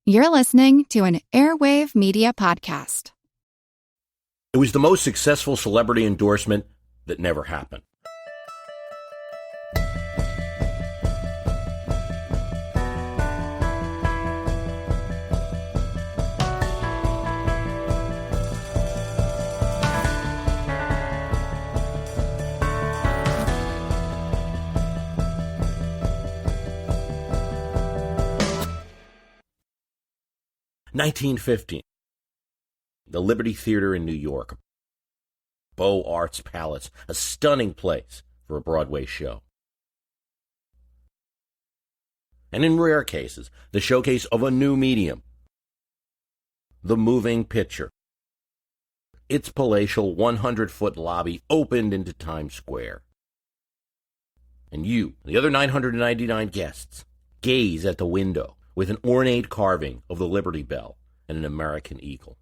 You're listening to an Airwave Media Podcast. It was the most successful celebrity endorsement that never happened. (1915). The Liberty Theater in New York. Beaux Arts Palace, a stunning place for a Broadway show. And in rare cases, the showcase of a new medium, the moving picture. Its palatial 100-foot lobby opened into Times Square. And you, the other 999 guests, gaze at the window with an ornate carving of the Liberty Bell and an American eagle.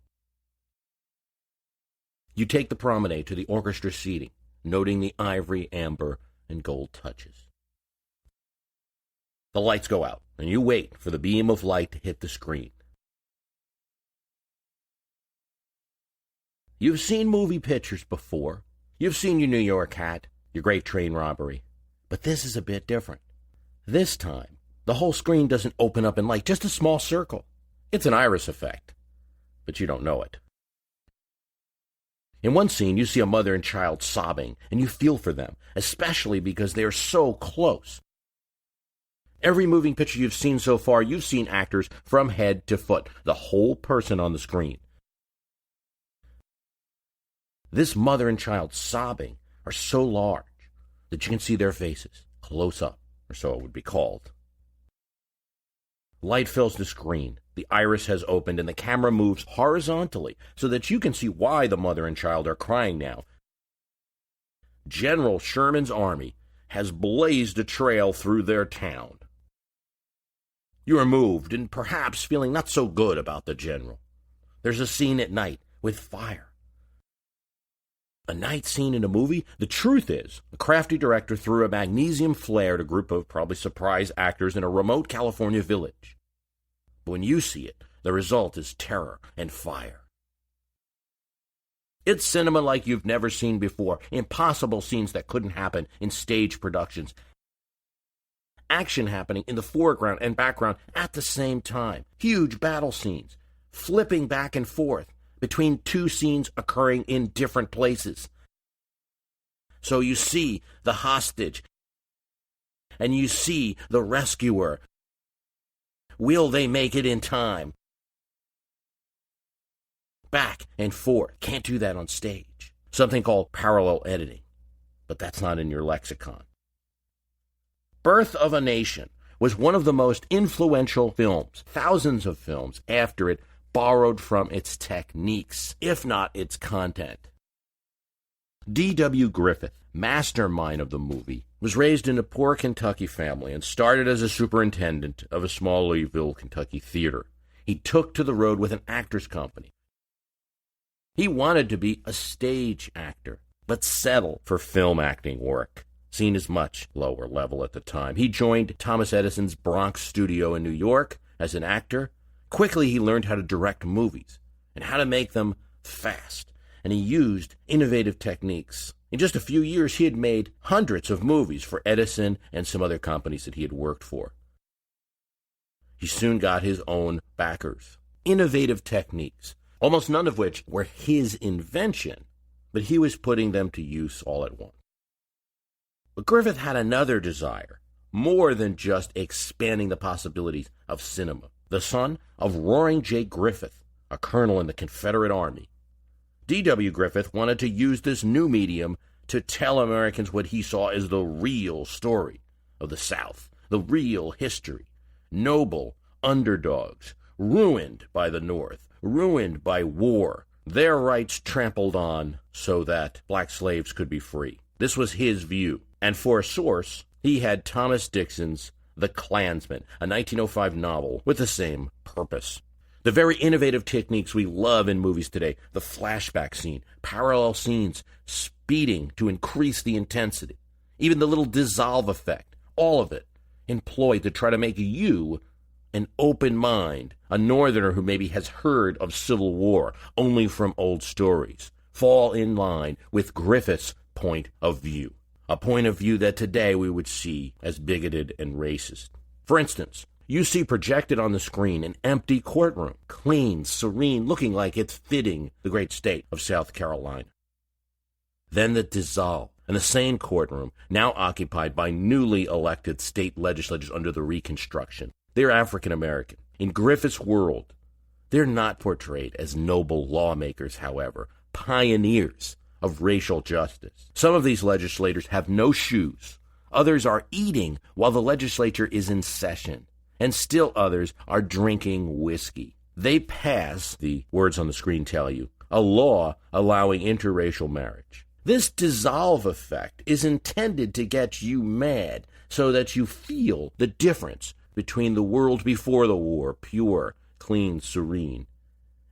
You take the promenade to the orchestra seating, noting the ivory, amber, and gold touches. The lights go out, and you wait for the beam of light to hit the screen. You've seen movie pictures before. You've seen your New York hat, your Great Train Robbery. But this is a bit different. This time, the whole screen doesn't open up in light, just a small circle. It's an iris effect, but you don't know it. In one scene, you see a mother and child sobbing, and you feel for them, especially because they are so close. Every moving picture you've seen so far, you've seen actors from head to foot, the whole person on the screen. This mother and child sobbing are so large that you can see their faces, close up, or so it would be called. Light fills the screen, the iris has opened, and the camera moves horizontally so that you can see why the mother and child are crying now. General Sherman's army has blazed a trail through their town. You are moved and perhaps feeling not so good about the general. There's a scene at night with fire. A night scene in a movie? The truth is, a crafty director threw a magnesium flare at a group of probably surprise actors in a remote California village. But when you see it, the result is terror and fire. It's cinema like you've never seen before, impossible scenes that couldn't happen in stage productions. Action happening in the foreground and background at the same time. Huge battle scenes, flipping back and forth between two scenes occurring in different places. So you see the hostage, and you see the rescuer. Will they make it in time? Back and forth. Can't do that on stage. Something called parallel editing, but that's not in your lexicon. Birth of a Nation was one of the most influential films. Thousands of films after it borrowed from its techniques, if not its content. D.W. Griffith, mastermind of the movie, was raised in a poor Kentucky family and started as a superintendent of a small Louisville, Kentucky theater. He took to the road with an actors' company. He wanted to be a stage actor, but settled for film acting work, seen as much lower level at the time. He joined Thomas Edison's Bronx studio in New York as an actor. Quickly, he learned how to direct movies and how to make them fast, and he used innovative techniques. In just a few years, he had made hundreds of movies for Edison and some other companies that he had worked for. He soon got his own backers. Innovative techniques, almost none of which were his invention, but he was putting them to use all at once. But Griffith had another desire, more than just expanding the possibilities of cinema. The son of Roaring J. Griffith, a colonel in the Confederate Army, D.W. Griffith wanted to use this new medium to tell Americans what he saw as the real story of the South, the real history. Noble underdogs, ruined by the North, ruined by war, their rights trampled on so that black slaves could be free. This was his view. And for a source, he had Thomas Dixon's The Klansman, a 1905 novel with the same purpose. The very innovative techniques we love in movies today, the flashback scene, parallel scenes, speeding to increase the intensity, even the little dissolve effect, all of it employed to try to make you an open mind, a Northerner who maybe has heard of Civil War only from old stories, fall in line with Griffith's point of view, a point of view that today we would see as bigoted and racist. For instance, you see projected on the screen an empty courtroom, clean, serene, looking like it's fitting the great state of South Carolina. Then it dissolved, and the same courtroom, now occupied by newly elected state legislators under the Reconstruction. They're African American. In Griffith's world, they're not portrayed as noble lawmakers, however, pioneers of racial justice. Some of these legislators have no shoes. Others are eating while the legislature is in session. And still others are drinking whiskey. They pass, the words on the screen tell you, a law allowing interracial marriage. This dissolve effect is intended to get you mad so that you feel the difference between the world before the war, pure, clean, serene,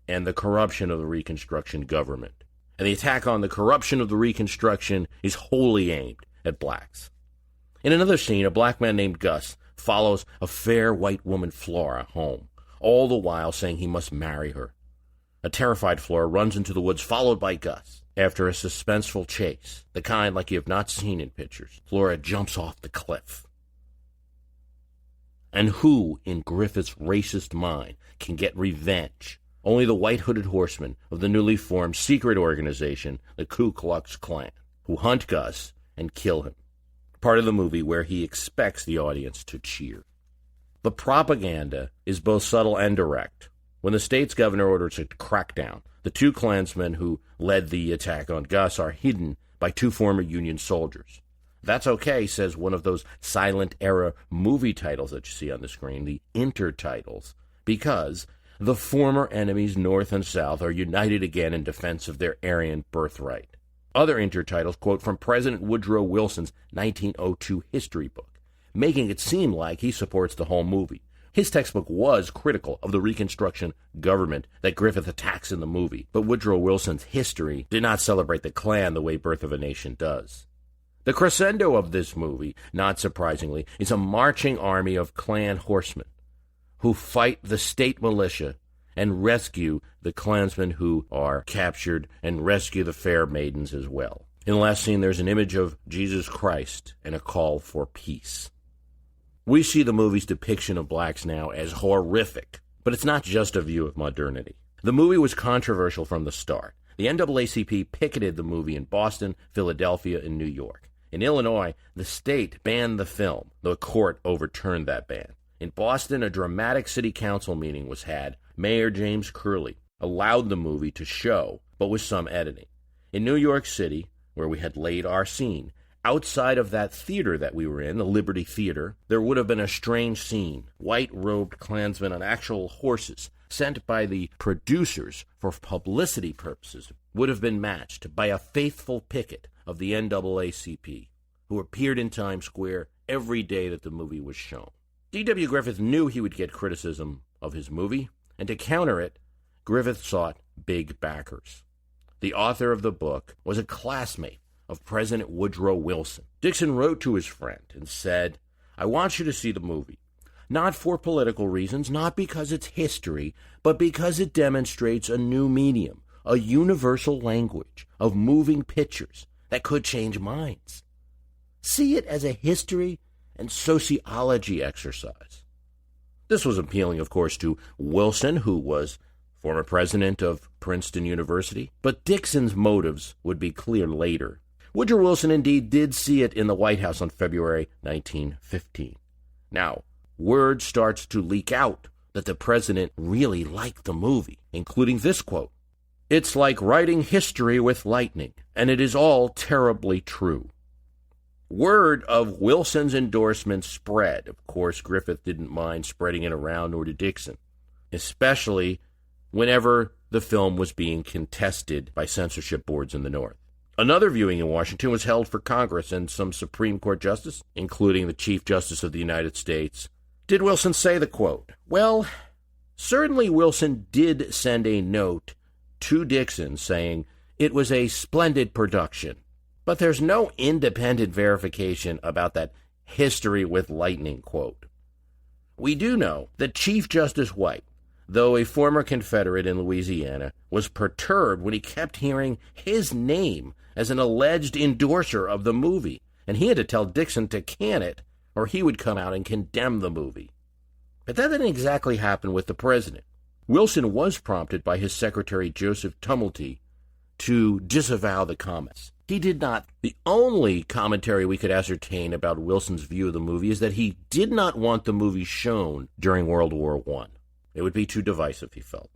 and the corruption of the Reconstruction government. And the attack on the corruption of the Reconstruction is wholly aimed at blacks. In another scene, a black man named Gus follows a fair white woman, Flora, home, all the while saying he must marry her. A terrified Flora runs into the woods, followed by Gus. After a suspenseful chase, the kind like you have not seen in pictures, Flora jumps off the cliff. And who, in Griffith's racist mind, can get revenge? Only the white-hooded horsemen of the newly formed secret organization, the Ku Klux Klan, who hunt Gus and kill him. Part of the movie where he expects the audience to cheer. The propaganda is both subtle and direct. When the state's governor orders a crackdown, the two Klansmen who led the attack on Gus are hidden by two former Union soldiers. That's okay, says one of those silent-era movie titles that you see on the screen, the intertitles, because the former enemies North and South are united again in defense of their Aryan birthright. Other intertitles quote from President Woodrow Wilson's 1902 history book, making it seem like he supports the whole movie. His textbook was critical of the Reconstruction government that Griffith attacks in the movie, but Woodrow Wilson's history did not celebrate the Klan the way Birth of a Nation does. The crescendo of this movie, not surprisingly, is a marching army of Klan horsemen who fight the state militia and rescue the Klansmen who are captured and rescue the fair maidens as well. In the last scene, there's an image of Jesus Christ and a call for peace. We see the movie's depiction of blacks now as horrific, but it's not just a view of modernity. The movie was controversial from the start. The NAACP picketed the movie in Boston, Philadelphia, and New York. In Illinois, the state banned the film. The court overturned that ban. In Boston, a dramatic city council meeting was had. Mayor James Curley allowed the movie to show, but with some editing. In New York City, where we had laid our scene, outside of that theater that we were in, the Liberty Theater, there would have been a strange scene. White-robed Klansmen on actual horses, sent by the producers for publicity purposes, would have been matched by a faithful picket of the NAACP, who appeared in Times Square every day that the movie was shown. D.W. Griffith knew he would get criticism of his movie, and to counter it, Griffith sought big backers. The author of the book was a classmate of President Woodrow Wilson. Dixon wrote to his friend and said, "I want you to see the movie, not for political reasons, not because it's history, but because it demonstrates a new medium, a universal language of moving pictures that could change minds. See it as a history and sociology exercise." This was appealing, of course, to Wilson, who was former president of Princeton University, but Dixon's motives would be clear later. Woodrow Wilson indeed did see it in the White House on February 1915. Now, word starts to leak out that the president really liked the movie, including this quote, "It's like writing history with lightning, and it is all terribly true." Word of Wilson's endorsement spread. Of course, Griffith didn't mind spreading it around, nor did Dixon, especially whenever the film was being contested by censorship boards in the North. Another viewing in Washington was held for Congress and some Supreme Court justice, including the Chief Justice of the United States. Did Wilson say the quote? Well, certainly Wilson did send a note to Dixon saying it was a splendid production, but there's no independent verification about that history with lightning quote. We do know that Chief Justice White, though a former Confederate in Louisiana, was perturbed when he kept hearing his name as an alleged endorser of the movie, and he had to tell Dixon to can it, or he would come out and condemn the movie. But that didn't exactly happen with the president. Wilson was prompted by his secretary, Joseph Tumulty, to disavow the comments. He did not. The only commentary we could ascertain about Wilson's view of the movie is that he did not want the movie shown during World War I. It would be too divisive, he felt.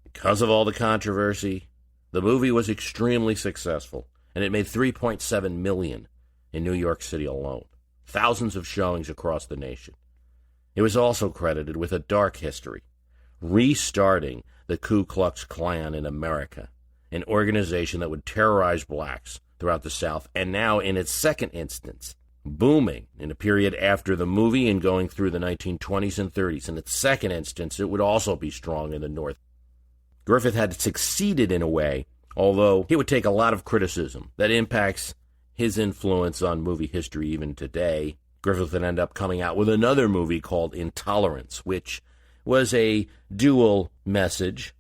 Because of all the controversy, the movie was extremely successful, and it made $3.7 million in New York City alone. Thousands of showings across the nation. It was also credited with a dark history, restarting the Ku Klux Klan in America, an organization that would terrorize blacks throughout the South, and now in its second instance, booming in a period after the movie and going through the 1920s and 30s. In its second instance, it would also be strong in the North. Griffith had succeeded in a way, although it would take a lot of criticism that impacts his influence on movie history even today. Griffith would end up coming out with another movie called Intolerance, which was a dual message.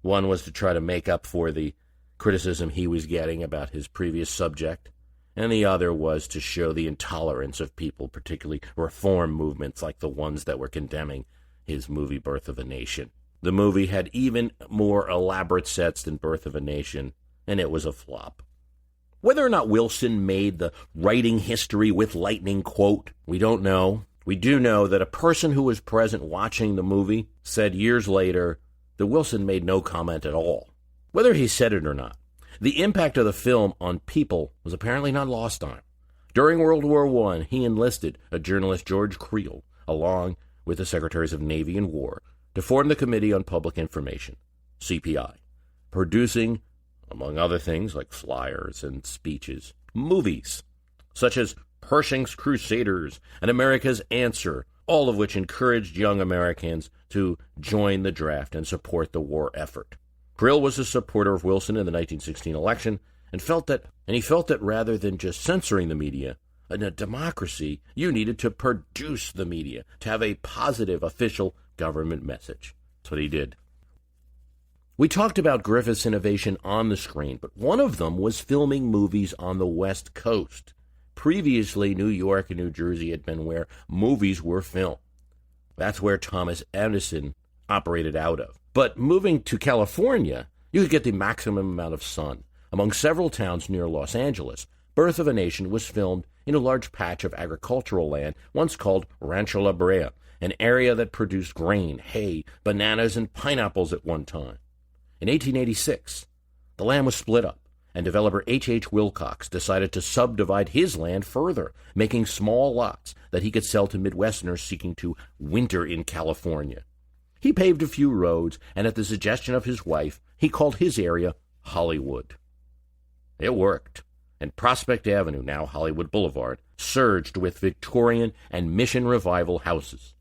One was to try to make up for the criticism he was getting about his previous subject, and the other was to show the intolerance of people, particularly reform movements like the ones that were condemning his movie Birth of a Nation. The movie had even more elaborate sets than Birth of a Nation, and it was a flop. Whether or not Wilson made the writing history with lightning quote, we don't know. We do know that a person who was present watching the movie said years later that Wilson made no comment at all. Whether he said it or not, the impact of the film on people was apparently not lost on him. During World War I, he enlisted a journalist, George Creel, along with the Secretaries of Navy and War, to form the Committee on Public Information, CPI, producing, among other things like flyers and speeches, movies such as Pershing's Crusaders and America's Answer, all of which encouraged young Americans to join the draft and support the war effort. Creel was a supporter of Wilson in the 1916 election and he felt that rather than just censoring the media, in a democracy, you needed to produce the media to have a positive official government message. That's what he did. We talked about Griffith's innovation on the screen, but one of them was filming movies on the West Coast. Previously, New York and New Jersey had been where movies were filmed. That's where Thomas Edison operated out of. But moving to California, you could get the maximum amount of sun. Among several towns near Los Angeles, Birth of a Nation was filmed in a large patch of agricultural land once called Rancho La Brea, an area that produced grain, hay, bananas, and pineapples at one time. In 1886, the land was split up, and developer H. Wilcox decided to subdivide his land further, making small lots that he could sell to Midwesterners seeking to winter in California. He paved a few roads, and at the suggestion of his wife, he called his area Hollywood. It worked, and Prospect Avenue, now Hollywood Boulevard, surged with Victorian and Mission Revival houses.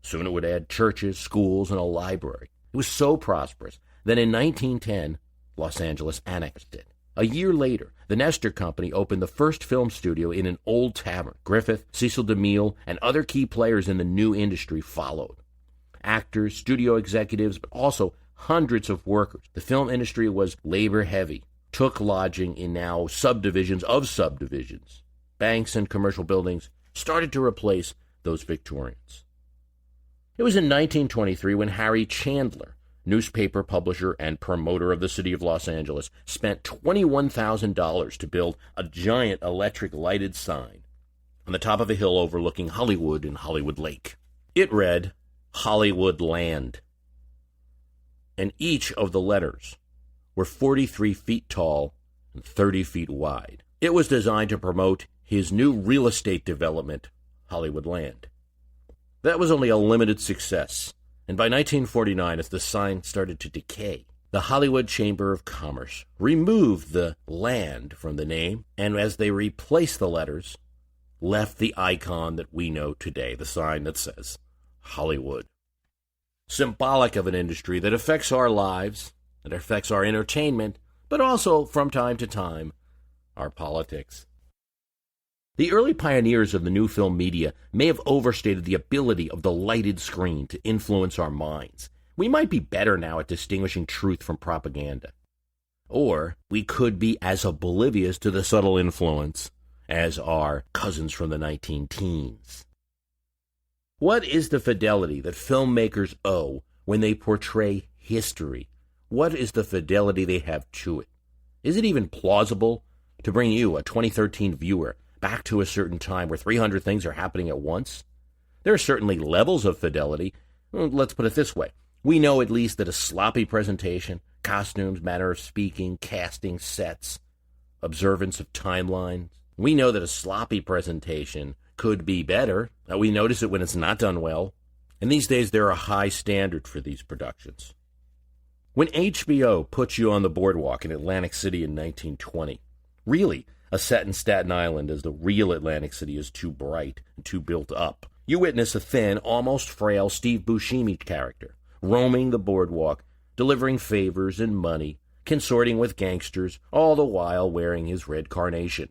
Soon it would add churches, schools, and a library. It was so prosperous that in 1910, Los Angeles annexed it. A year later, the Nestor Company opened the first film studio in an old tavern. Griffith, Cecil DeMille, and other key players in the new industry followed. Actors, studio executives, but also hundreds of workers. The film industry was labor-heavy, took lodging in now subdivisions of subdivisions. Banks and commercial buildings started to replace those Victorians. It was in 1923 when Harry Chandler, newspaper publisher and promoter of the city of Los Angeles, spent $21,000 to build a giant electric lighted sign on the top of a hill overlooking Hollywood and Hollywood Lake. It read, Hollywood Land. And each of the letters were 43 feet tall and 30 feet wide. It was designed to promote his new real estate development, Hollywood Land. That was only a limited success, and by 1949, as the sign started to decay, the Hollywood Chamber of Commerce removed the land from the name, and as they replaced the letters, left the icon that we know today, the sign that says Hollywood. Symbolic of an industry that affects our lives, that affects our entertainment, but also, from time to time, our politics. The early pioneers of the new film media may have overstated the ability of the lighted screen to influence our minds. We might be better now at distinguishing truth from propaganda. Or we could be as oblivious to the subtle influence as our cousins from the 19-teens. What is the fidelity that filmmakers owe when they portray history? What is the fidelity they have to it? Is it even plausible to bring you, a 2013 viewer, back to a certain time where 300 things are happening at once? There are certainly levels of fidelity. Let's put it this way. We know at least that a sloppy presentation, costumes, manner of speaking, casting, sets, observance of timelines. We know that a sloppy presentation could be better. We notice it when it's not done well. And these days there are a high standard for these productions. When HBO puts you on the boardwalk in Atlantic City in 1920, really, a set in Staten Island as the real Atlantic City is too bright and too built up, you witness a thin, almost frail Steve Buscemi character, roaming the boardwalk, delivering favors and money, consorting with gangsters, all the while wearing his red carnation.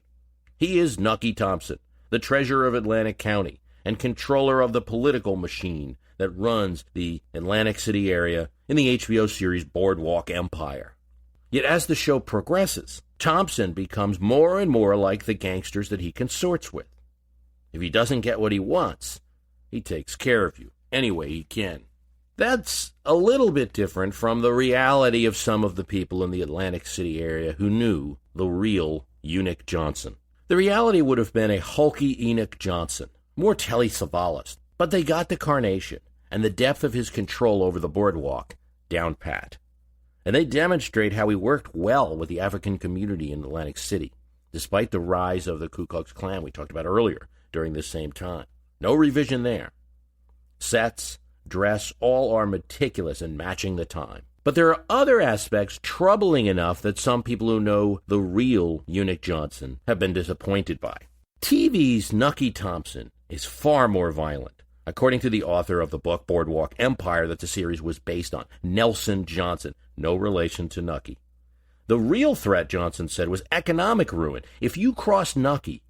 He is Nucky Thompson, the treasurer of Atlantic County and controller of the political machine that runs the Atlantic City area in the HBO series Boardwalk Empire. Yet as the show progresses, Thompson becomes more and more like the gangsters that he consorts with. If he doesn't get what he wants, he takes care of you any way he can. That's a little bit different from the reality of some of the people in the Atlantic City area who knew the real Eunuch Johnson. The reality would have been a hulky Enoch Johnson, more Telly Savalas, but they got the carnation and the depth of his control over the boardwalk down pat. And they demonstrate how he worked well with the African community in Atlantic City, despite the rise of the Ku Klux Klan we talked about earlier during this same time. No revision there. Sets, dress, all are meticulous in matching the time. But there are other aspects troubling enough that some people who know the real Eunuch Johnson have been disappointed by. TV's Nucky Thompson is far more violent, according to the author of the book Boardwalk Empire that the series was based on, Nelson Johnson, no relation to Nucky. The real threat, Johnson said, was economic ruin. If you crossed Nucky,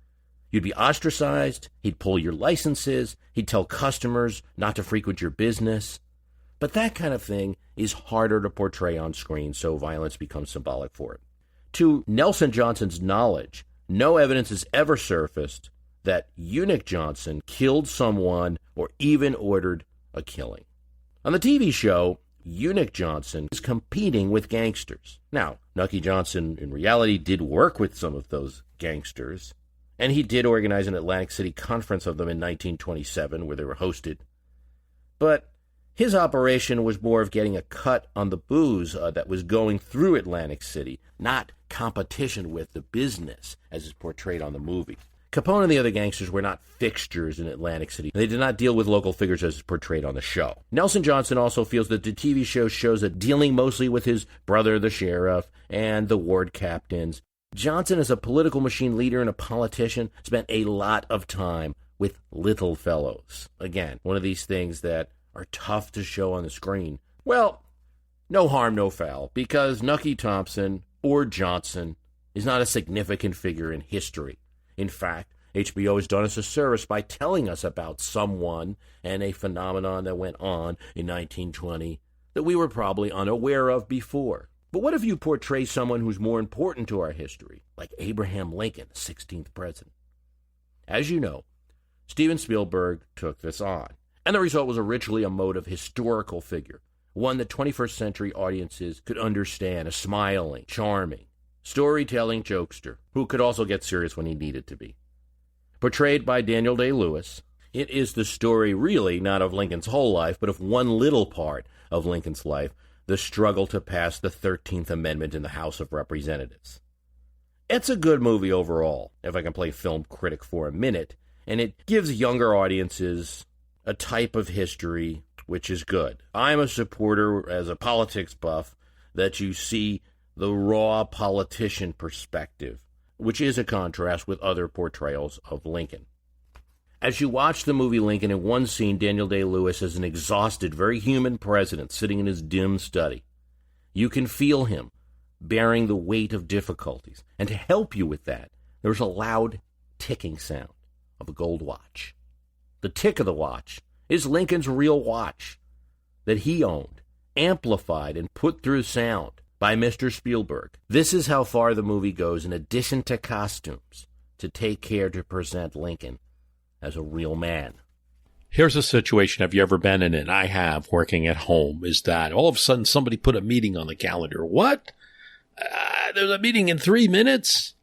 you'd be ostracized, he'd pull your licenses, he'd tell customers not to frequent your business. But that kind of thing is harder to portray on screen, so violence becomes symbolic for it. To Nelson Johnson's knowledge, no evidence has ever surfaced that Eunuch Johnson killed someone or even ordered a killing. On the TV show, Eunuch Johnson is competing with gangsters. Now, Nucky Johnson in reality did work with some of those gangsters, and he did organize an Atlantic City conference of them in 1927 where they were hosted. But his operation was more of getting a cut on the booze that was going through Atlantic City, not competition with the business as is portrayed on the movie. Capone and the other gangsters were not fixtures in Atlantic City. They did not deal with local figures as is portrayed on the show. Nelson Johnson also feels that the TV show shows that dealing mostly with his brother, the sheriff, and the ward captains. Johnson, as a political machine leader and a politician, spent a lot of time with little fellows. Again, one of these things that are tough to show on the screen. Well, no harm, no foul, because Nucky Thompson or Johnson is not a significant figure in history. In fact, HBO has done us a service by telling us about someone and a phenomenon that went on in 1920 that we were probably unaware of before. But what if you portray someone who's more important to our history, like Abraham Lincoln, the 16th president? As you know, Steven Spielberg took this on, and the result was a richly emotive historical figure, one that 21st century audiences could understand, a smiling, charming, storytelling jokester who could also get serious when he needed to be. Portrayed by Daniel Day-Lewis, it is the story really not of Lincoln's whole life, but of one little part of Lincoln's life, the struggle to pass the 13th Amendment in the House of Representatives. It's a good movie overall, if I can play film critic for a minute, and it gives younger audiences a type of history which is good. I'm a supporter, as a politics buff, that you see the raw politician perspective, which is a contrast with other portrayals of Lincoln. As you watch the movie Lincoln, in one scene, Daniel Day-Lewis is an exhausted, very human president sitting in his dim study. You can feel him bearing the weight of difficulties. And to help you with that, there's a loud ticking sound. of a gold watch. The tick of the watch is Lincoln's real watch that he owned, amplified and put through sound by Mr. Spielberg. This is how far the movie goes, in addition to costumes, to take care to present Lincoln as a real man. Here's a situation, have you ever been in it? I have, working at home, is that all of a sudden somebody put a meeting on the calendar. What? There's a meeting in 3 minutes?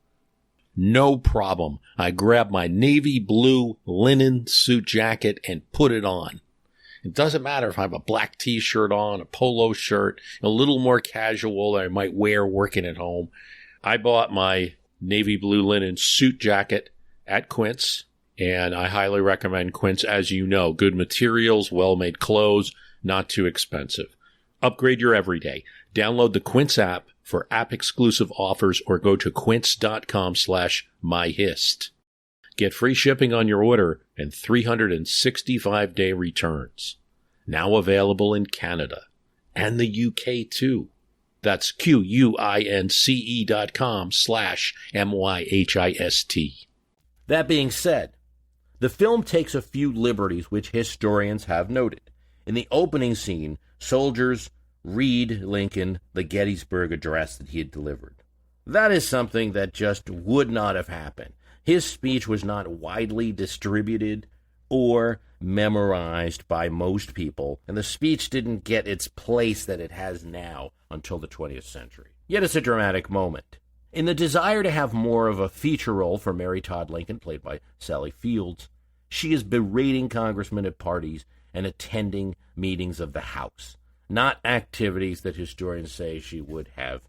No problem. I grab my navy blue linen suit jacket and put it on. It doesn't matter if I have a black t-shirt on, a polo shirt, a little more casual that I might wear working at home. I bought my navy blue linen suit jacket at Quince, and I highly recommend Quince. As you know, good materials, well-made clothes, not too expensive. Upgrade your everyday. Download the Quince app for app-exclusive offers or go to quince.com/myhist. Get free shipping on your order and 365-day returns. Now available in Canada and the UK too. That's QUINCE.com/MYHIST. That being said, the film takes a few liberties which historians have noted. In the opening scene, soldiers read Lincoln the Gettysburg Address that he had delivered. That is something that just would not have happened. His speech was not widely distributed or memorized by most people, and the speech didn't get its place that it has now until the 20th century. Yet it's a dramatic moment. In the desire to have more of a feature role for Mary Todd Lincoln, played by Sally Fields, she is berating congressmen at parties and attending meetings of the House, not activities that historians say she would have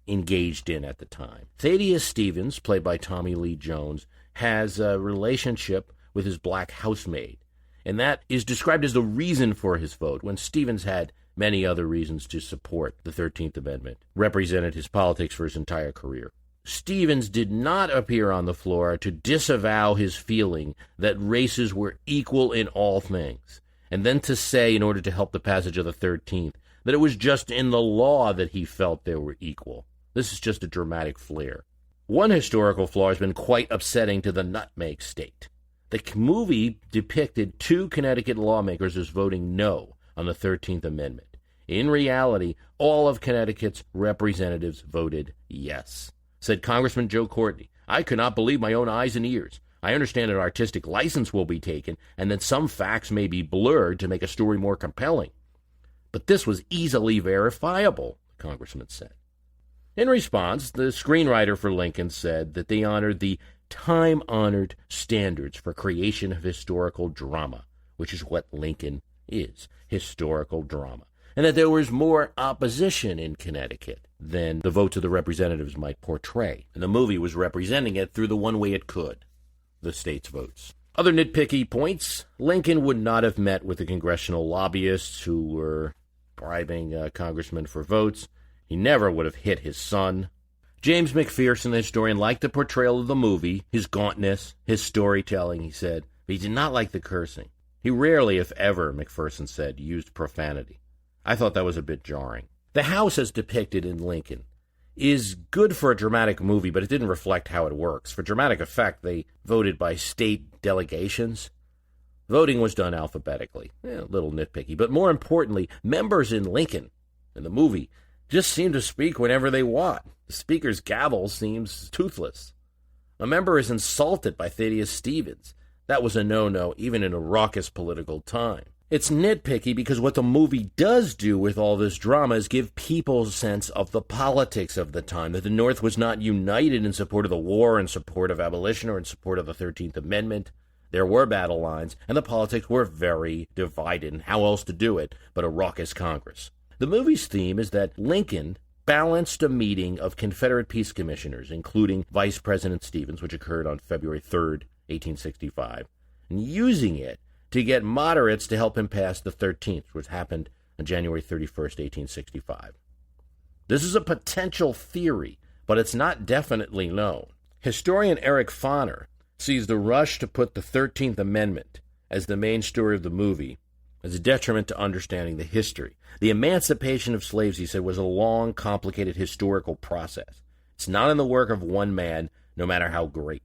engaged in at the time. Thaddeus Stevens, played by Tommy Lee Jones, has a relationship with his black housemaid, and that is described as the reason for his vote, when Stevens had many other reasons to support the 13th Amendment, represented his politics for his entire career. Stevens did not appear on the floor to disavow his feeling that races were equal in all things, and then to say, in order to help the passage of the 13th, that it was just in the law that he felt they were equal. This is just a dramatic flair. One historical flaw has been quite upsetting to the nutmeg state. The movie depicted 2 Connecticut lawmakers as voting no on the 13th Amendment. In reality, all of Connecticut's representatives voted yes. Said Congressman Joe Courtney, "I could not believe my own eyes and ears. I understand an artistic license will be taken and that some facts may be blurred to make a story more compelling. But this was easily verifiable," the congressman said. In response, the screenwriter for Lincoln said that they honored the time-honored standards for creation of historical drama, which is what Lincoln is, historical drama, and that there was more opposition in Connecticut than the votes of the representatives might portray. And the movie was representing it through the one way it could, the state's votes. Other nitpicky points: Lincoln would not have met with the congressional lobbyists who were bribing congressmen for votes. He never would have hit his son. James McPherson, the historian, liked the portrayal of the movie, his gauntness, his storytelling, he said, but he did not like the cursing. He rarely, if ever, McPherson said, used profanity. I thought that was a bit jarring. The House as depicted in Lincoln is good for a dramatic movie, but it didn't reflect how it works. For dramatic effect, they voted by state delegations. Voting was done alphabetically. A little nitpicky. But more importantly, members in Lincoln, in the movie, just seem to speak whenever they want. The speaker's gavel seems toothless. A member is insulted by Thaddeus Stevens. That was a no-no, even in a raucous political time. It's nitpicky because what the movie does do with all this drama is give people a sense of the politics of the time, that the North was not united in support of the war, in support of abolition, or in support of the 13th Amendment. There were battle lines, and the politics were very divided, and how else to do it but a raucous Congress. The movie's theme is that Lincoln balanced a meeting of Confederate peace commissioners, including Vice President Stevens, which occurred on February 3rd, 1865, and using it to get moderates to help him pass the 13th, which happened on January 31st, 1865. This is a potential theory, but it's not definitely known. Historian Eric Foner sees the rush to put the 13th Amendment as the main story of the movie as a detriment to understanding the history. The emancipation of slaves, he said, was a long, complicated historical process. It's not in the work of one man, no matter how great.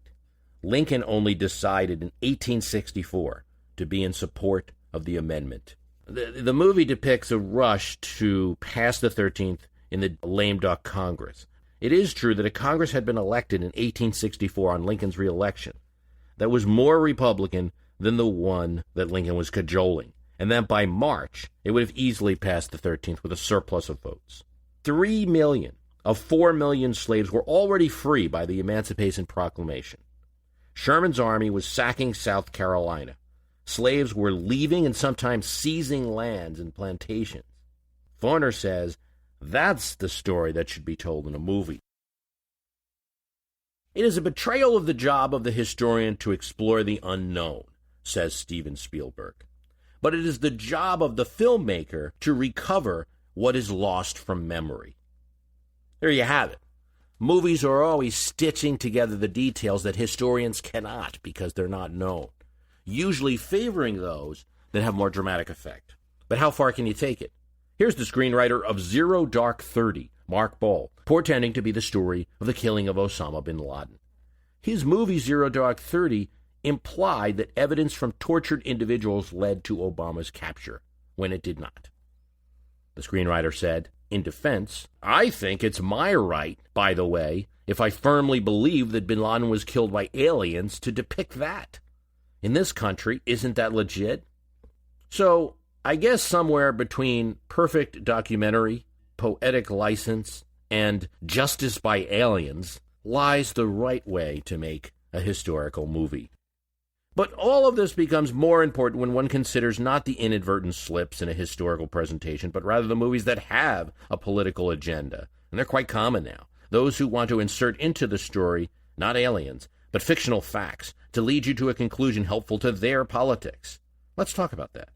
Lincoln only decided in 1864 to be in support of the amendment. The movie depicts a rush to pass the 13th in the lame duck Congress. It is true that a Congress had been elected in 1864 on Lincoln's re-election that was more Republican than the one that Lincoln was cajoling, and that by March it would have easily passed the 13th with a surplus of votes. 3 million of 4 million slaves were already free by the Emancipation Proclamation. Sherman's army was sacking South Carolina. Slaves were leaving and sometimes seizing lands and plantations. Varner says that's the story that should be told in a movie. It is a betrayal of the job of the historian to explore the unknown, says Steven Spielberg. But it is the job of the filmmaker to recover what is lost from memory. There you have it. Movies are always stitching together the details that historians cannot because they're not known, usually favoring those that have more dramatic effect. But how far can you take it? Here's the screenwriter of Zero Dark 30, Mark Ball, portending to be the story of the killing of Osama bin Laden. His movie Zero Dark 30 implied that evidence from tortured individuals led to Obama's capture, when it did not. The screenwriter said, in defense, I think it's my right, by the way, if I firmly believe that bin Laden was killed by aliens, to depict that. In this country, isn't that legit? So, I guess somewhere between perfect documentary, poetic license, and justice by aliens lies the right way to make a historical movie. But all of this becomes more important when one considers not the inadvertent slips in a historical presentation, but rather the movies that have a political agenda. And they're quite common now. Those who want to insert into the story, not aliens, but fictional facts, to lead you to a conclusion helpful to their politics. Let's talk about that.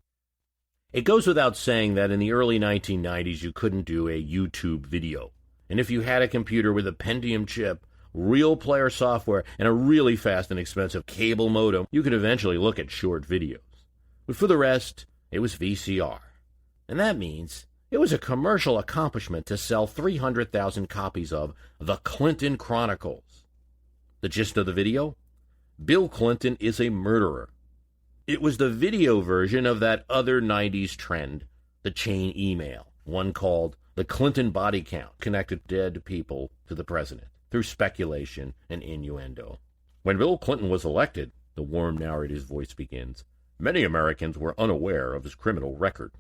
It goes without saying that in the early 1990s you couldn't do a YouTube video. And if you had a computer with a Pentium chip, real player software, and a really fast and expensive cable modem, you could eventually look at short videos. But for the rest, it was VCR. And that means it was a commercial accomplishment to sell 300,000 copies of The Clinton Chronicles. The gist of the video? Bill Clinton is a murderer. It was the video version of that other 90s trend, the chain email, one called The Clinton Body Count, connected dead people to the president through speculation and innuendo. When Bill Clinton was elected, the warm narrator's voice begins, many Americans were unaware of his criminal record.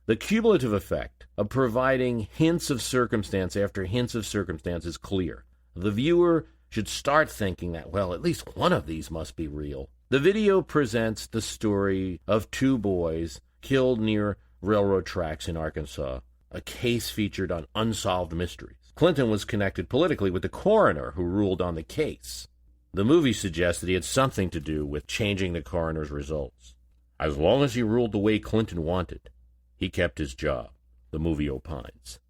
The cumulative effect of providing hints of circumstance after hints of circumstance is clear. The viewer should start thinking that, well, at least one of these must be real. The video presents the story of two boys killed near railroad tracks in Arkansas, a case featured on Unsolved Mysteries. Clinton was connected politically with the coroner who ruled on the case. The movie suggests that he had something to do with changing the coroner's results. As long as he ruled the way Clinton wanted, he kept his job, the movie opines.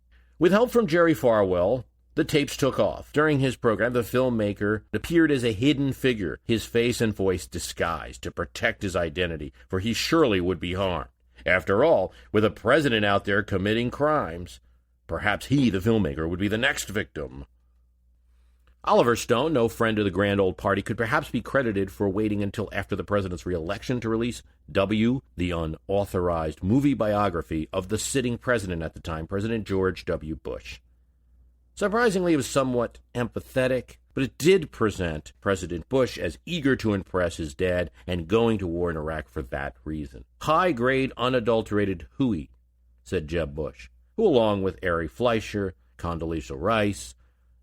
With help from Jerry Falwell, the tapes took off. During his program, the filmmaker appeared as a hidden figure, his face and voice disguised to protect his identity, for he surely would be harmed. After all, with a president out there committing crimes, perhaps he, the filmmaker, would be the next victim. Oliver Stone, no friend of the grand old party, could perhaps be credited for waiting until after the president's re-election to release W, the unauthorized movie biography of the sitting president at the time, President George W. Bush. Surprisingly, it was somewhat empathetic, but it did present President Bush as eager to impress his dad and going to war in Iraq for that reason. High-grade, unadulterated hooey, said Jeb Bush, who, along with Ari Fleischer, Condoleezza Rice,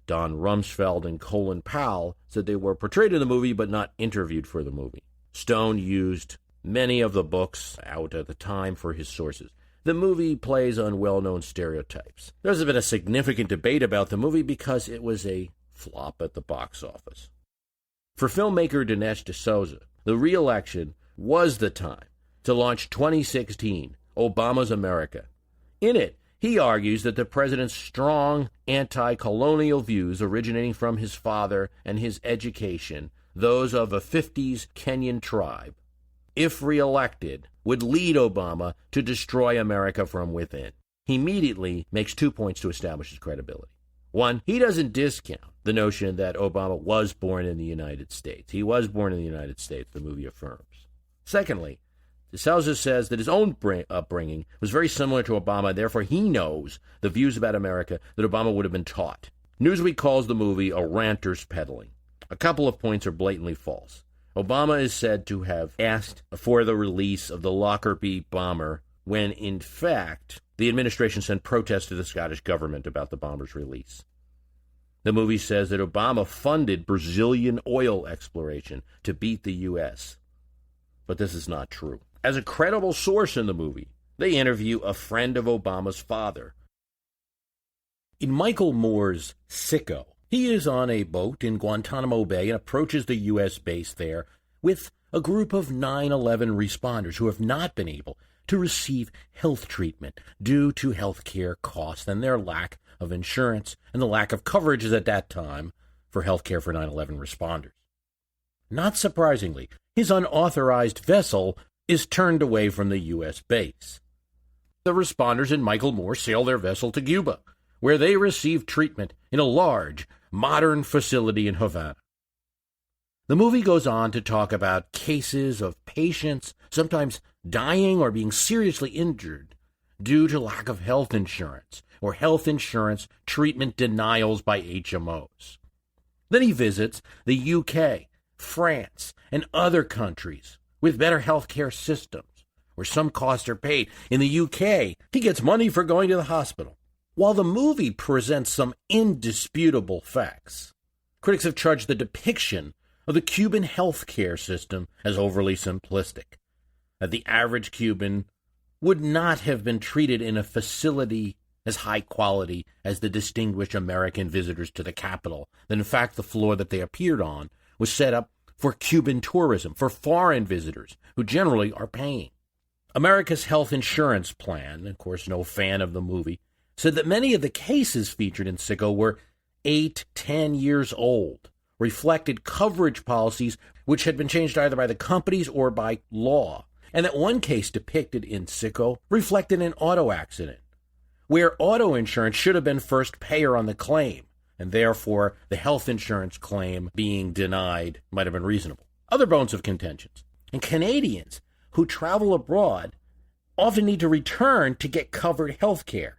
Don Rumsfeld, and Colin Powell, said they were portrayed in the movie but not interviewed for the movie. Stone used many of the books out at the time for his sources. The movie plays on well-known stereotypes. There's been a significant debate about the movie because it was a flop at the box office. For filmmaker Dinesh D'Souza, the re-election was the time to launch 2016, Obama's America. In it, he argues that the president's strong anti-colonial views originating from his father and his education, those of a 50s Kenyan tribe, if re-elected, would lead Obama to destroy America from within. He immediately makes 2 points to establish his credibility. One, he doesn't discount the notion that Obama was born in the United States. He was born in the United States, the movie affirms. Secondly, DeSouza says that his own upbringing was very similar to Obama, therefore he knows the views about America that Obama would have been taught. Newsweek calls the movie a ranter's peddling. A couple of points are blatantly false. Obama is said to have asked for the release of the Lockerbie bomber when, in fact, the administration sent protests to the Scottish government about the bomber's release. The movie says that Obama funded Brazilian oil exploration to beat the U.S., but this is not true. As a credible source in the movie, they interview a friend of Obama's father. In Michael Moore's Sicko, he is on a boat in Guantanamo Bay and approaches the U.S. base there with a group of 9/11 responders who have not been able to receive health treatment due to health care costs and their lack of insurance and the lack of coverage at that time for health care for 9/11 responders. Not surprisingly, his unauthorized vessel is turned away from the U.S. base. The responders and Michael Moore sail their vessel to Cuba, where they receive treatment in a large, modern facility in Havana. The movie goes on to talk about cases of patients sometimes dying or being seriously injured due to lack of health insurance or health insurance treatment denials by HMOs. Then he visits the UK, France, and other countries with better health care systems, where some costs are paid. In the UK, he gets money for going to the hospital. While the movie presents some indisputable facts, critics have charged the depiction of the Cuban health care system as overly simplistic, that the average Cuban would not have been treated in a facility as high quality as the distinguished American visitors to the capital, that in fact the floor that they appeared on was set up for Cuban tourism, for foreign visitors who generally are paying. America's health insurance plan, of course no fan of the movie, said that many of the cases featured in Sicko were 8-10 years old, reflected coverage policies which had been changed either by the companies or by law, and that one case depicted in Sicko reflected an auto accident, where auto insurance should have been first payer on the claim, and therefore the health insurance claim being denied might have been reasonable. Other bones of contentions. And Canadians who travel abroad often need to return to get covered health care.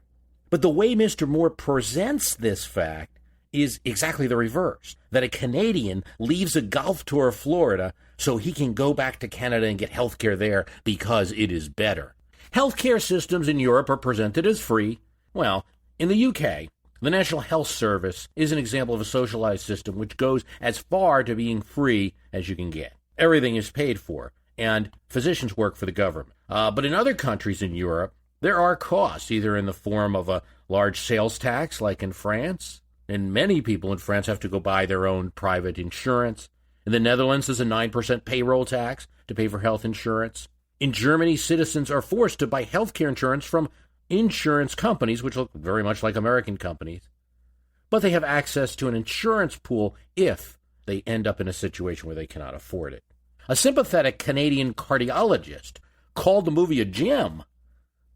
But the way Mr. Moore presents this fact is exactly the reverse, that a Canadian leaves a golf tour of Florida so he can go back to Canada and get health care there because it is better. Healthcare systems in Europe are presented as free. Well, in the UK, the National Health Service is an example of a socialized system which goes as far to being free as you can get. Everything is paid for, and physicians work for the government. But in other countries in Europe, there are costs, either in the form of a large sales tax, like in France, and many people in France have to go buy their own private insurance. In the Netherlands, there's a 9% payroll tax to pay for health insurance. In Germany, citizens are forced to buy health care insurance from insurance companies, which look very much like American companies, but they have access to an insurance pool if they end up in a situation where they cannot afford it. A sympathetic Canadian cardiologist called the movie a gem,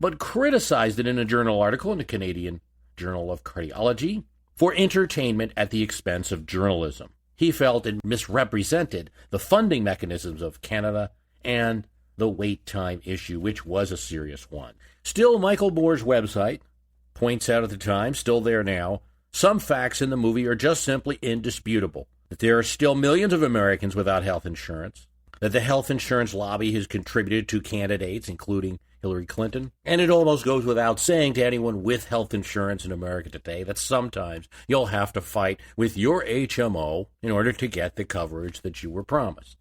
but criticized it in a journal article in the Canadian Journal of Cardiology for entertainment at the expense of journalism. He felt it misrepresented the funding mechanisms of Canada and the wait time issue, which was a serious one. Still, Michael Moore's website points out at the time, still there now, some facts in the movie are just simply indisputable. That there are still millions of Americans without health insurance, that the health insurance lobby has contributed to candidates, including Hillary Clinton, and it almost goes without saying to anyone with health insurance in America today that sometimes you'll have to fight with your HMO in order to get the coverage that you were promised.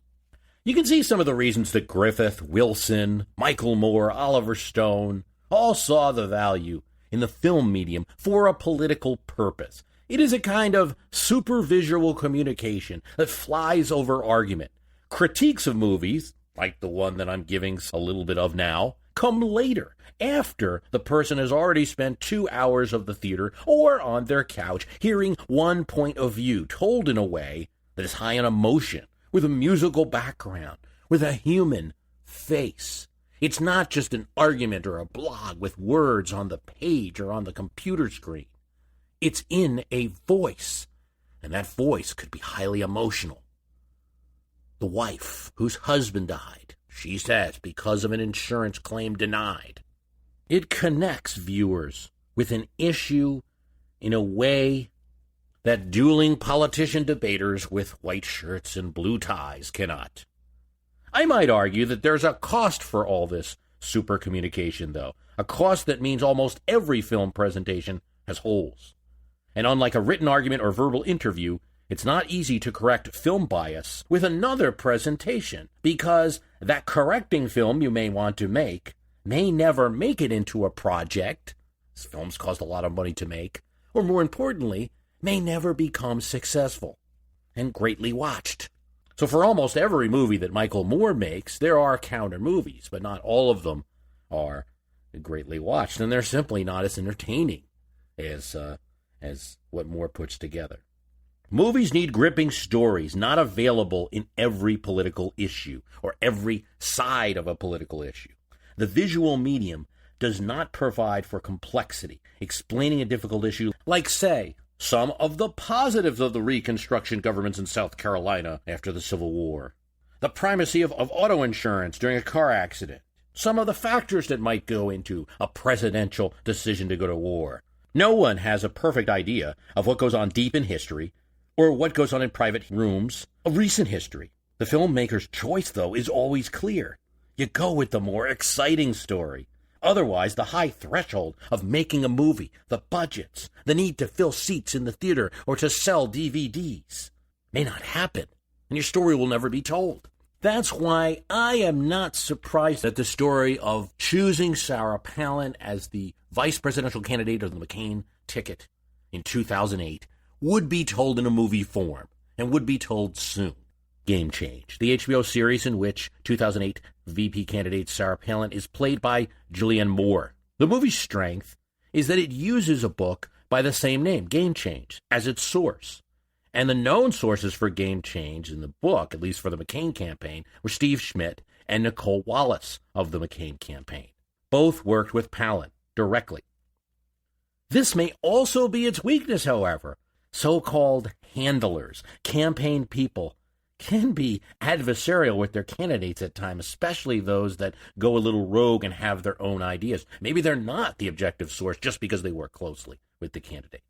You can see some of the reasons that Griffith, Wilson, Michael Moore, Oliver Stone all saw the value in the film medium for a political purpose. It is a kind of supervisual communication that flies over argument. Critiques of movies, like the one that I'm giving a little bit of now, come later, after the person has already spent 2 hours of the theater or on their couch hearing one point of view told in a way that is high in emotion, with a musical background, with a human face. It's not just an argument or a blog with words on the page or on the computer screen. It's in a voice, and that voice could be highly emotional. The wife whose husband died, she says, because of an insurance claim denied. It connects viewers with an issue in a way that dueling politician debaters with white shirts and blue ties cannot. I might argue that there's a cost for all this super communication, though, a cost that means almost every film presentation has holes. And unlike a written argument or verbal interview, it's not easy to correct film bias with another presentation, because that correcting film you may want to make may never make it into a project. This film's cost a lot of money to make, or more importantly, may never become successful and greatly watched. So for almost every movie that Michael Moore makes, there are counter movies, but not all of them are greatly watched, and they're simply not as entertaining as what Moore puts together. Movies need gripping stories, not available in every political issue or every side of a political issue. The visual medium does not provide for complexity, explaining a difficult issue, like, say, some of the positives of the Reconstruction governments in South Carolina after the Civil War, the primacy of auto insurance during a car accident, some of the factors that might go into a presidential decision to go to war. No one has a perfect idea of what goes on deep in history or what goes on in private rooms of recent history. The filmmaker's choice, though, is always clear. You go with the more exciting story. Otherwise, the high threshold of making a movie, the budgets, the need to fill seats in the theater or to sell DVDs may not happen, and your story will never be told. That's why I am not surprised that the story of choosing Sarah Palin as the vice presidential candidate of the McCain ticket in 2008 would be told in a movie form, and would be told soon. Game Change, the HBO series in which 2008 VP candidate Sarah Palin is played by Julianne Moore. The movie's strength is that it uses a book by the same name, Game Change, as its source. And the known sources for Game Change in the book, at least for the McCain campaign, were Steve Schmidt and Nicole Wallace of the McCain campaign. Both worked with Palin directly. This may also be its weakness, however. So-called handlers, campaign people, can be adversarial with their candidates at times, especially those that go a little rogue and have their own ideas. Maybe they're not the objective source just because they work closely with the candidate.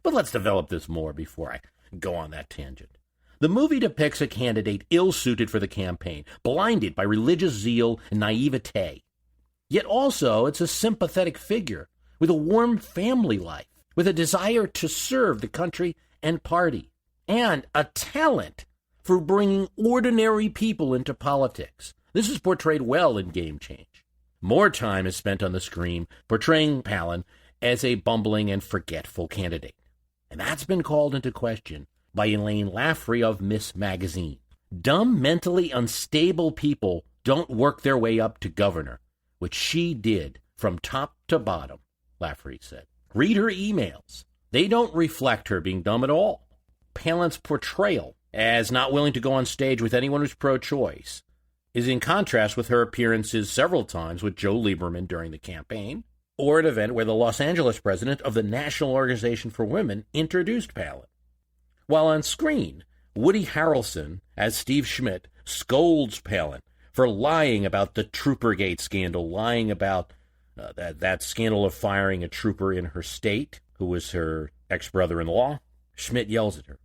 But let's develop this more before I go on that tangent. The movie depicts a candidate ill-suited for the campaign, blinded by religious zeal and naivete. Yet also, it's a sympathetic figure with a warm family life, with a desire to serve the country and party, and a talent for bringing ordinary people into politics. This is portrayed well in Game Change. More time is spent on the screen portraying Palin as a bumbling and forgetful candidate. And that's been called into question by Elaine Laffrey of Miss Magazine. Dumb, mentally unstable people don't work their way up to governor, which she did from top to bottom, Laffrey said. Read her emails. They don't reflect her being dumb at all. Palin's portrayal as not willing to go on stage with anyone who's pro-choice is in contrast with her appearances several times with Joe Lieberman during the campaign, or an event where the Los Angeles president of the National Organization for Women introduced Palin. While on screen, Woody Harrelson, as Steve Schmidt, scolds Palin for lying about the Troopergate scandal, lying about that scandal of firing a trooper in her state, who was her ex-brother-in-law. Schmidt yells at her.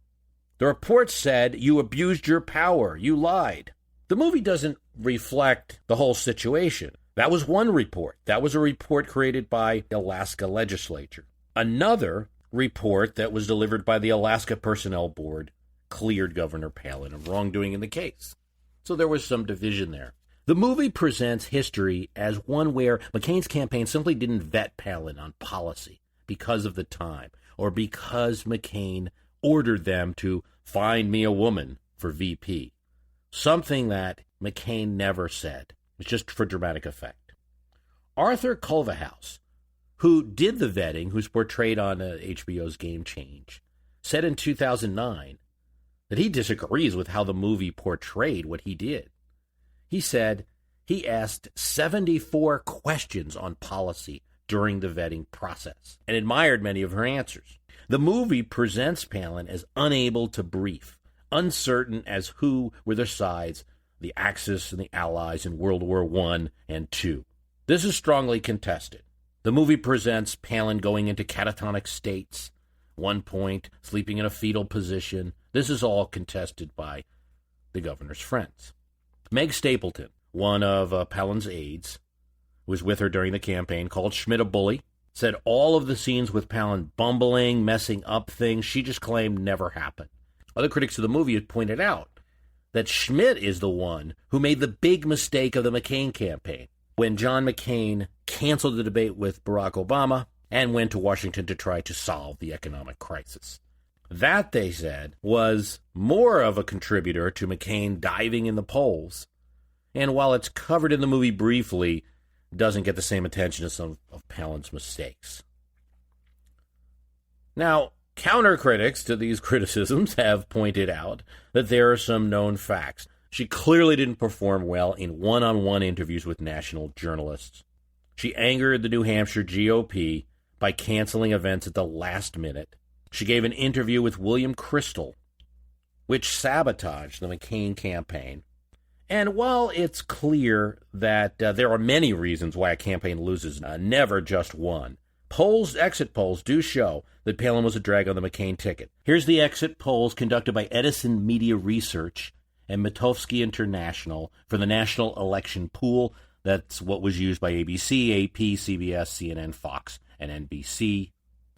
The report said you abused your power. You lied. The movie doesn't reflect the whole situation. That was one report. That was a report created by the Alaska legislature. Another report that was delivered by the Alaska Personnel Board cleared Governor Palin of wrongdoing in the case. So there was some division there. The movie presents history as one where McCain's campaign simply didn't vet Palin on policy because of the time, or because McCain ordered them to find me a woman for VP. Something that McCain never said. It's just for dramatic effect. Arthur Culverhouse, who did the vetting, who's portrayed on HBO's Game Change, said in 2009 that he disagrees with how the movie portrayed what he did. He said he asked 74 questions on policy during the vetting process and admired many of her answers. The movie presents Palin as unable to brief, uncertain as who were the sides, the Axis and the Allies in World War I and II. This is strongly contested. The movie presents Palin going into catatonic states, one point, sleeping in a fetal position. This is all contested by the governor's friends. Meg Stapleton, one of Palin's aides, who was with her during the campaign, called Schmidt a bully, said all of the scenes with Palin bumbling, messing up things, she just claimed never happened. Other critics of the movie had pointed out that Schmidt is the one who made the big mistake of the McCain campaign, when John McCain canceled the debate with Barack Obama and went to Washington to try to solve the economic crisis. That, they said, was more of a contributor to McCain diving in the polls, and while it's covered in the movie briefly, doesn't get the same attention as some of Palin's mistakes. Now, counter-critics to these criticisms have pointed out that there are some known facts. She clearly didn't perform well in one-on-one interviews with national journalists. She angered the New Hampshire GOP by canceling events at the last minute. She gave an interview with William Kristol, which sabotaged the McCain campaign. And while it's clear that there are many reasons why a campaign loses, never just one, exit polls do show that Palin was a drag on the McCain ticket. Here's the exit polls conducted by Edison Media Research and Mitofsky International for the National Election Pool. That's what was used by ABC, AP, CBS, CNN, Fox, and NBC.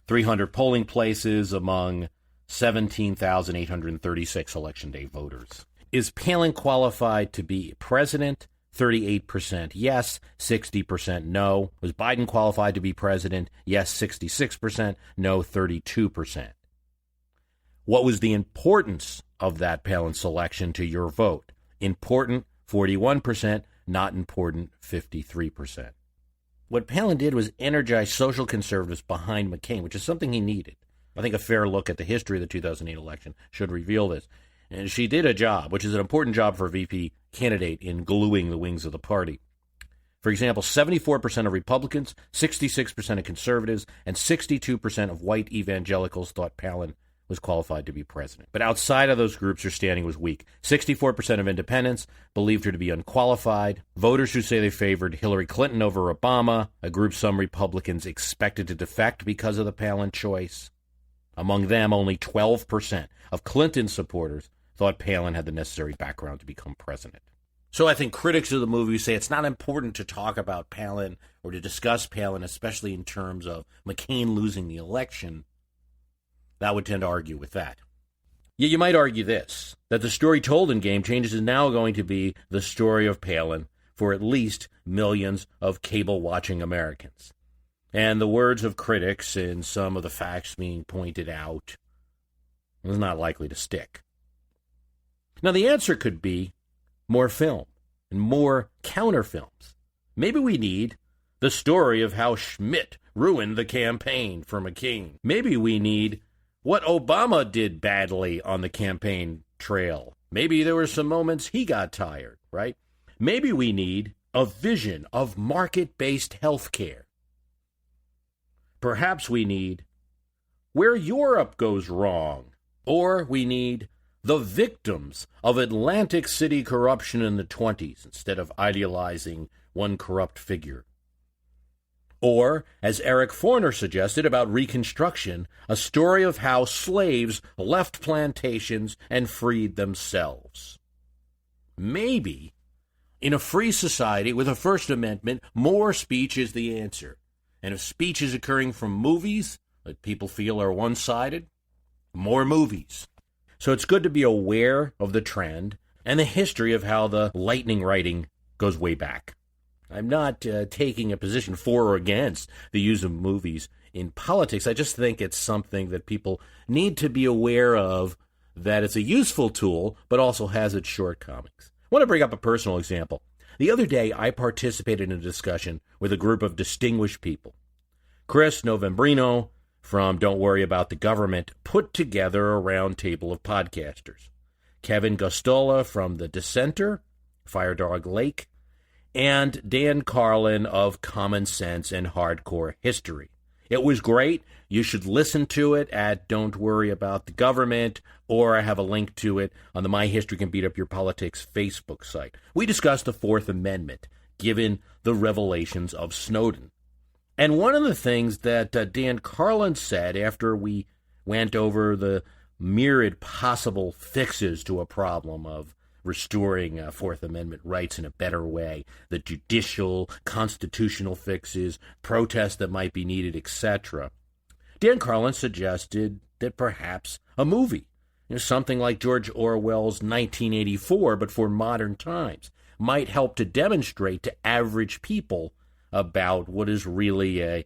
300 polling places among 17,836 Election Day voters. Is Palin qualified to be president? 38% yes, 60% no. Was Biden qualified to be president? Yes, 66%, no, 32%. What was the importance of that Palin selection to your vote? Important, 41%, not important, 53%. What Palin did was energize social conservatives behind McCain, which is something he needed. I think a fair look at the history of the 2008 election should reveal this. And she did a job, which is an important job for a VP candidate, in gluing the wings of the party. For example, 74% of Republicans, 66% of conservatives, and 62% of white evangelicals thought Palin was qualified to be president. But outside of those groups, her standing was weak. 64% of independents believed her to be unqualified. Voters who say they favored Hillary Clinton over Obama, a group some Republicans expected to defect because of the Palin choice. Among them, only 12% of Clinton supporters thought Palin had the necessary background to become president. So I think critics of the movie say it's not important to talk about Palin or to discuss Palin, especially in terms of McCain losing the election. That would tend to argue with that. Yet you might argue this, that the story told in Game Changers is now going to be the story of Palin for at least millions of cable-watching Americans. And the words of critics and some of the facts being pointed out is not likely to stick. Now, the answer could be more film and more counter films. Maybe we need the story of how Schmidt ruined the campaign for McCain. Maybe we need what Obama did badly on the campaign trail. Maybe there were some moments he got tired, right? Maybe we need a vision of market-based health care. Perhaps we need where Europe goes wrong. Or we need the victims of Atlantic City corruption in the 1920s instead of idealizing one corrupt figure. Or, as Eric Forner suggested about Reconstruction, a story of how slaves left plantations and freed themselves. Maybe, in a free society with a First Amendment, more speech is the answer. And if speech is occurring from movies that people feel are one-sided, more movies. So it's good to be aware of the trend and the history of how the lightning writing goes way back. I'm not taking a position for or against the use of movies in politics. I just think it's something that people need to be aware of, that it's a useful tool, but also has its shortcomings. I want to bring up a personal example. The other day, I participated in a discussion with a group of distinguished people. Chris Novembrino from Don't Worry About the Government put together a round table of podcasters. Kevin Gustola from The Dissenter, Firedog Lake, and Dan Carlin of Common Sense and Hardcore History. It was great. You should listen to it at Don't Worry About the Government, or I have a link to it on the My History Can Beat Up Your Politics Facebook site. We discussed the Fourth Amendment, given the revelations of Snowden. And one of the things that Dan Carlin said after we went over the myriad possible fixes to a problem of restoring Fourth Amendment rights in a better way, the judicial, constitutional fixes, protests that might be needed, etc., Dan Carlin suggested that perhaps a movie, something like George Orwell's 1984, but for modern times, might help to demonstrate to average people about what is really a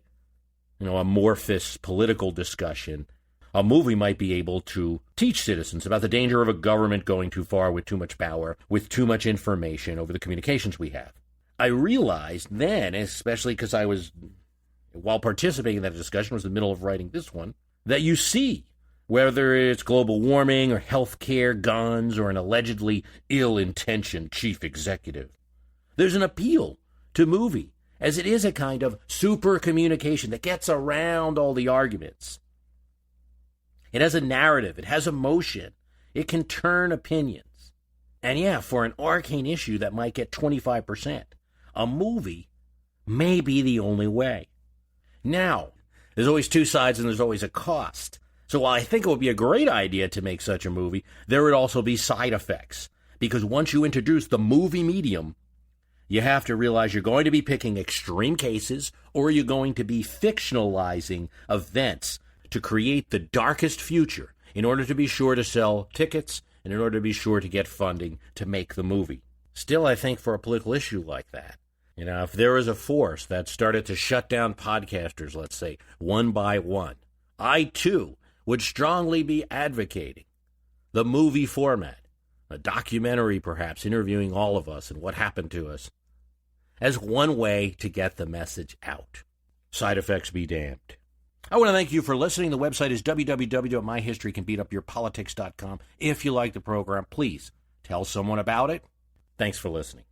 amorphous political discussion. A movie might be able to teach citizens about the danger of a government going too far with too much power, with too much information over the communications we have. I realized then, especially because I was, while participating in that discussion, was in the middle of writing this one, that you see, whether it's global warming or healthcare, guns, or an allegedly ill-intentioned chief executive, there's an appeal to movie, as it is a kind of super communication that gets around all the arguments. It has a narrative. It has emotion. It can turn opinions. And yeah, for an arcane issue that might get 25%, a movie may be the only way. Now, there's always two sides and there's always a cost. So while I think it would be a great idea to make such a movie, there would also be side effects. Because once you introduce the movie medium, you have to realize you're going to be picking extreme cases, or you're going to be fictionalizing events to create the darkest future in order to be sure to sell tickets and in order to be sure to get funding to make the movie. Still, I think for a political issue like that, if there was a force that started to shut down podcasters, let's say, one by one, I, too, would strongly be advocating the movie format, a documentary perhaps, interviewing all of us and what happened to us, as one way to get the message out. Side effects be damned. I want to thank you for listening. The website is www.myhistorycanbeatupyourpolitics.com. If you like the program, please tell someone about it. Thanks for listening.